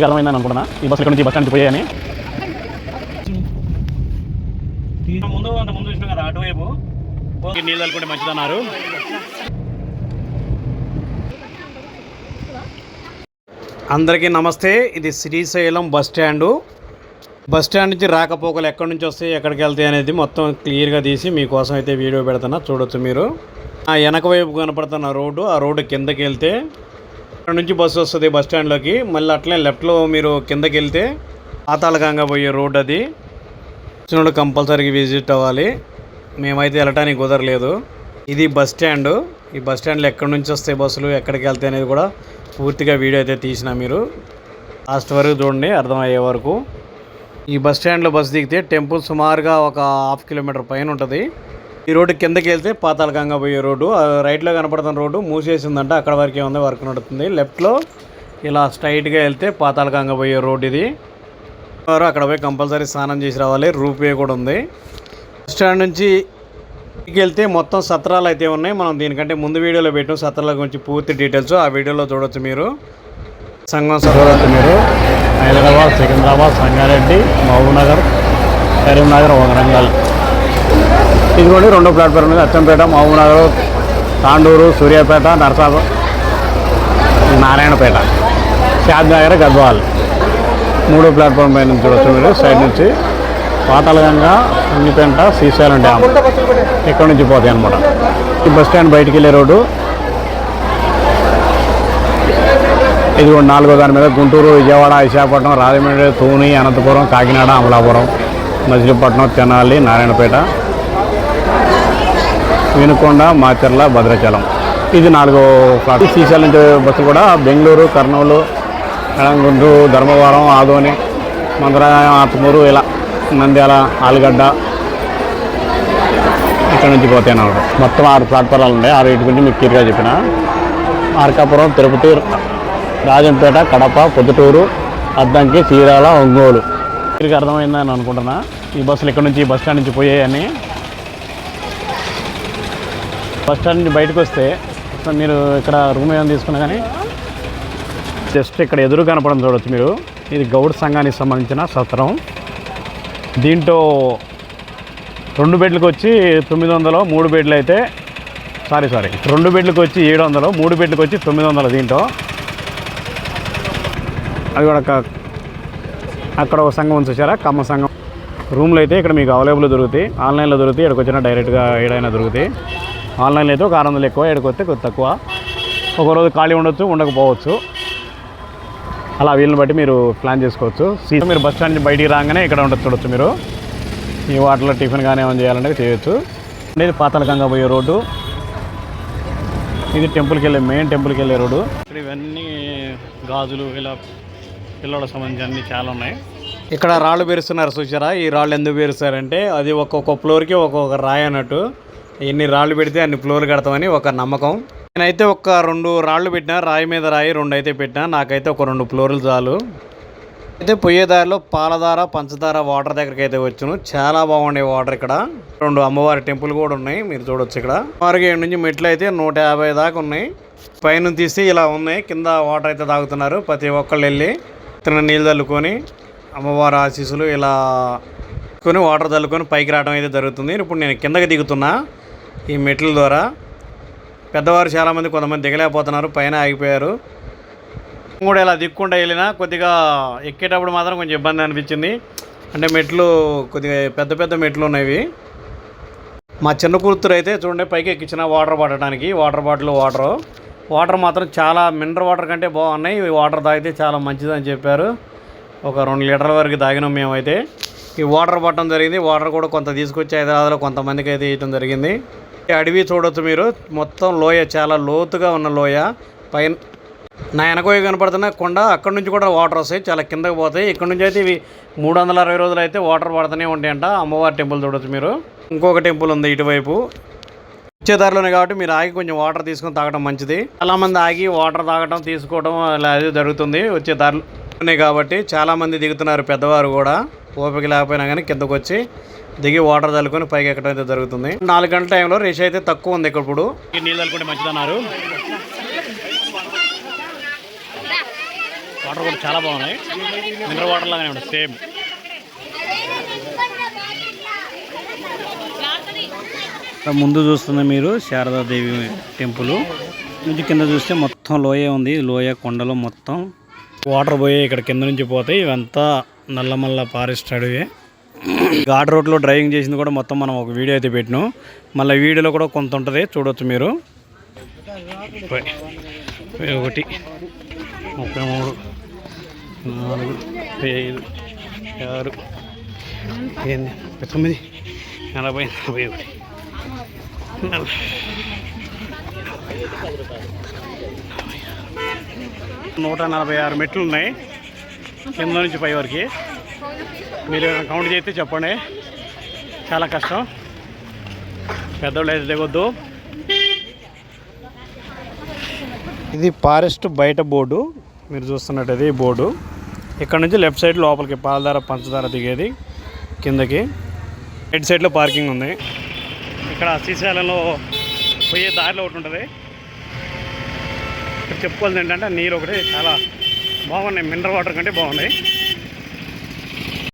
అర్థమైందని అనుకున్నా ఈ బస్సు ఇక్కడ నుంచి బస్ స్టాండ్ పోయాయని. ముందు అంత ముందు చూసినాం కదా అటువైపు నీళ్ళు తలుపుకుంటే మంచిదన్నారు. అందరికీ నమస్తే. ఇది శ్రీశైలం బస్ స్టాండ్ నుంచి రాకపోకలు ఎక్కడి నుంచి వస్తాయి ఎక్కడికి వెళ్తాయి అనేది మొత్తం క్లియర్గా తీసి మీకోసం అయితే వీడియో పెడుతున్నా, చూడొచ్చు మీరు. ఆ వెనక వైపు కనపడుతున్న రోడ్డు, ఆ రోడ్డు కిందకి వెళ్తే అక్కడ నుంచి బస్సు వస్తుంది బస్ స్టాండ్లోకి. మళ్ళీ అట్లే లెఫ్ట్లో మీరు కిందకి వెళ్తే పాతాళగంగా పోయే రోడ్డు. అది వచ్చినప్పుడు కంపల్సరీగా విజిట్ అవ్వాలి. మేమైతే వెళ్ళటానికి కుదరలేదు. ఇది బస్ స్టాండ్. ఈ బస్ స్టాండ్లో ఎక్కడి నుంచి వస్తాయి బస్సులు ఎక్కడికి వెళ్తాయి అనేది కూడా పూర్తిగా వీడియో అయితే తీసిన మీరు లాస్ట్ వరకు చూడండి, అర్థమయ్యే వరకు. ఈ బస్ స్టాండ్లో బస్సు దిగితే టెంపుల్ సుమారుగా ఒక 1/2 కిలోమీటర్ పైన ఉంటుంది. ఈ రోడ్డు కిందకి వెళ్తే పాతాళగంగా పోయే రోడ్డు. రైట్లో కనపడుతున్న రోడ్డు మూసేసిందంట, అక్కడ వరకే ఉంది, వర్క్ నడుస్తుంది. లెఫ్ట్లో ఇలా స్ట్రైట్గా వెళ్తే పాతాళగంగా పోయే రోడ్డు ఇది. అక్కడ పోయి కంపల్సరీ స్నానం చేసి రావాలి. రూపే కూడా ఉంది. బస్ స్టాండ్ నుంచి వెళ్తే మొత్తం సత్రాలు అయితే ఉన్నాయి. మనం దీనికంటే ముందు వీడియోలో పెట్టాం సత్రాల గురించి పూర్తి డీటెయిల్స్, ఆ వీడియోలో చూడవచ్చు మీరు. సంగం చూడవచ్చు మీరు. హైదరాబాద్, సికింద్రాబాద్, సంగారెడ్డి, మహబూబ్నగర్, కరీంనగర్, వరంగల్. ఇది కూడా 2 ప్లాట్ఫామ్ ఉంది. అచ్చంపేట, మహబూబ్నగర్, తాండూరు, సూర్యాపేట, నరసాపేట, నారాయణపేట, షాద్నగర్, గద్వాల్. 3 ప్లాట్ఫామ్ పైన నుంచి చూడవచ్చు మీరు. సైడ్ నుంచి పాతాళగంగా, అన్నిపేంట, శ్రీశైలం డ్యామ్ ఇక్కడ నుంచి పోతాయి అన్నమాట. ఈ బస్ స్టాండ్ బయటికి వెళ్ళే రోడ్డు. ఇది 4వ దాని మీద గుంటూరు, విజయవాడ, విశాఖపట్నం, రాజమండ్రి, తూని, అనంతపురం, కాకినాడ, అమలాపురం, మచిలీపట్నం, తెనాలి, నారాయణపేట, వినుకొండ, మాచర్ల, భద్రాచలం. ఇది 4వ ప్లాట్. శ్రీశైలం నుంచి బస్సు కూడా బెంగళూరు, కర్నూలు, గుంటూరు, ధర్మవరం, ఆదోని, మంత్రాలయం, ఆత్మూరు, ఇలా నంద్యాల, ఆలుగడ్డ ఇక్కడ నుంచి పోతాయి అన్నమాట. మొత్తం 6 ప్లాట్ఫారాలు ఉన్నాయి. 6 ఇటు గురించి మీకు క్లియర్గా చెప్పిన. మార్కాపురం, తిరుపతి, రాజంపేట, కడప, పొద్దుటూరు, అద్దంకి, చీరాల, ఒంగోలు. మీకు అర్థమైందని అనుకుంటున్నా ఈ బస్సులు ఇక్కడ నుంచి బస్ స్టాండ్ నుంచి పోయాయని. బస్ స్టాండ్ నుంచి బయటకు వస్తే మీరు ఇక్కడ రూమ్ ఏమైనా తీసుకున్నా కానీ జస్ట్ ఇక్కడ ఎదురు కనపడం చూడవచ్చు మీరు. ఇది గౌడ్ సంఘానికి సంబంధించిన సత్రం. దీంట్లో 2 బెడ్లకు వచ్చి 900, 3 బెడ్లు అయితే సారీ 2 బెడ్లకు వచ్చి 700, 3 బెడ్లకు వచ్చి 900. దీంట్లో అది కూడా అక్కడ ఒక సంఘం ఉంది చూసారా, కమ్మ సంఘం. రూమ్లు అయితే ఇక్కడ మీకు అవైలబుల్ దొరుకుతాయి. ఆన్లైన్లో దొరుకుతాయి. ఇక్కడికి వచ్చినా డైరెక్ట్గా ఏడైనా దొరుకుతాయి. ఆన్లైన్లో అయితే ఒక 600 ఎక్కువ, ఇక్కడికి వస్తే కొద్ది తక్కువ. ఒకరోజు ఖాళీ ఉండొచ్చు, ఉండకపోవచ్చు. అలా వీళ్ళని బట్టి మీరు ప్లాన్ చేసుకోవచ్చు. మీరు బస్ స్టాండ్ నుంచి బయటికి రాగానే ఇక్కడ ఉండొచ్చు, చూడొచ్చు మీరు. ఈ వాటర్లో టిఫిన్ కానీ ఏమైనా చేయాలంటే చేయొచ్చు. ఇది పాతాళగంగా పోయే రోడ్డు. ఇది టెంపుల్కి వెళ్ళే మెయిన్ టెంపుల్కి వెళ్ళే రోడ్డు. ఇక్కడ ఇవన్నీ గాజులు, ఇలా పిల్లలకు సంబంధించి అన్నీ చాలా ఉన్నాయి. ఇక్కడ రాళ్ళు పేరుస్తున్నారు చూసారా. ఈ రాళ్ళు ఎందుకు పేరుస్తారంటే అది ఒక్కొక్క ఫ్లోర్కి ఒక్కొక్క రాయి అన్నట్టు. ఎన్ని రాళ్ళు పెడితే అన్ని ఫ్లోర్లు కడతామని ఒక నమ్మకం. నేనైతే ఒక 2 రాళ్ళు పెట్టినా, రాయి మీద రాయి 2 అయితే పెట్టినా. నాకైతే ఒక 2 ఫ్లోర్లు చాలు. అయితే పోయేదారిలో పాలధార, పంచదార వాటర్ దగ్గరికి అయితే వచ్చాను. చాలా బాగుండే వాటర్ ఇక్కడ. 2 అమ్మవారి టెంపుల్ కూడా ఉన్నాయి, మీరు చూడొచ్చు. ఇక్కడ సుమారుగా 7 నుంచి మెట్లు అయితే 150 దాకా ఉన్నాయి. పైన తీస్తే ఇలా ఉన్నాయి. కింద వాటర్ అయితే తాగుతున్నారు. ప్రతి ఒక్కళ్ళు వెళ్ళి నీళ్ళు చల్లుకొని అమ్మవారి ఆశీస్సులు ఇలా కొని వాటర్ చల్లుకొని పైకి రావడం అయితే జరుగుతుంది. ఇప్పుడు నేను కిందకి దిగుతున్నా ఈ మెట్ల ద్వారా. పెద్దవారు చాలామంది కొంతమంది దిగలేకపోతున్నారు, పైన ఆగిపోయారు. కూడా ఇలా దిక్కుండా వెళ్ళినా కొద్దిగా ఎక్కేటప్పుడు మాత్రం కొంచెం ఇబ్బంది అనిపించింది. అంటే మెట్లు కొద్దిగా పెద్ద మెట్లు ఉన్నాయి. మా చిన్న కూతురు అయితే చూడండి పైకి ఎక్కించిన వాటర్ పడటానికి. వాటర్ బాటిల్ వాటర్ మాత్రం చాలా మినరల్ వాటర్ కంటే బాగున్నాయి. ఈ వాటర్ తాగితే చాలా మంచిదని చెప్పారు. ఒక 2 లీటర్ల వరకు తాగినాం మేమైతే. ఈ వాటర్ పట్టడం జరిగింది. వాటర్ కూడా కొంత తీసుకొచ్చి హైదరాబాద్లో కొంతమందికి అయితే ఇవ్వడం జరిగింది. ఈ అడవి చూడవచ్చు మీరు. మొత్తం లోయ, చాలా లోతుగా ఉన్న లోయ. పైన నా వెనక కనపడుతున్న కొండ, అక్కడ నుంచి కూడా వాటర్ వస్తాయి, చాలా కిందకి పోతాయి. ఇక్కడ నుంచి అయితే ఇవి 360 రోజులు అయితే వాటర్ పడుతూనే ఉంటాయంట. అమ్మవారి టెంపుల్ చూడవచ్చు మీరు. ఇంకొక టెంపుల్ ఉంది ఇటువైపు. వచ్చేదారిలోనే కాబట్టి మీరు ఆగి కొంచెం వాటర్ తీసుకొని తాగడం మంచిది. చాలామంది ఆగి వాటర్ తాగడం, తీసుకోవడం అలా అది జరుగుతుంది వచ్చే దారిలోనే కాబట్టి. చాలామంది దిగుతున్నారు, పెద్దవారు కూడా. ఓపిక లేకపోయినా కానీ కిందకు వచ్చి దిగి వాటర్ చల్లుకొని పైకి ఎక్కడం అయితే జరుగుతుంది. 4 గంటల టైంలో రష్ అయితే తక్కువ ఉంది. ఇప్పుడు నీళ్ళు చల్లుకుంటే మంచిదన్నారు. వాటర్ కూడా చాలా బాగున్నాయి, మినరల్ వాటర్ లాగానే ఉంటుంది సేమ్. ముందు చూస్తున్న మీరు శారదాదేవి టెంపుల్ నుంచి కింద చూస్తే మొత్తం లోయ ఉంది. లోయ కొండలో మొత్తం వాటర్ పోయి ఇక్కడ కింద నుంచి పోతాయి. ఇవంతా నల్లమల్ల ఫారెస్ట్ అడవి. ఘాట్ రోడ్లో డ్రైవింగ్ చేసింది కూడా మొత్తం మనం ఒక వీడియో అయితే పెట్టినాం. మళ్ళీ వీడియోలో కూడా కొంత ఉంటుంది, చూడవచ్చు మీరు. 1 31 33 4 5 6 8 9 40 41 146 మెట్లు ఉన్నాయి కింద నుంచి పై వరకు. మీరు కౌంట్ చేస్తే చెప్పండి, చాలా కష్టం, పెద్దోళ్ళు అయితే దిగొద్దు. ఇది ఫారెస్ట్ బయట బోర్డు మీరు చూస్తున్నట్టు, అది బోర్డు. ఇక్కడ నుంచి లెఫ్ట్ సైడ్ లోపలికి పాలధార పంచదార దిగేది కిందకి. రైట్ సైడ్లో పార్కింగ్ ఉంది. ఇక్కడ శ్రీశైలంలో పోయే దారిలో ఒకటి ఉంటుంది. ఇక్కడ చెప్పుకోవాల్సింది ఏంటంటే నీరు ఒకటి చాలా బాగున్నాయి, మినరల్ వాటర్ కంటే బాగున్నాయి.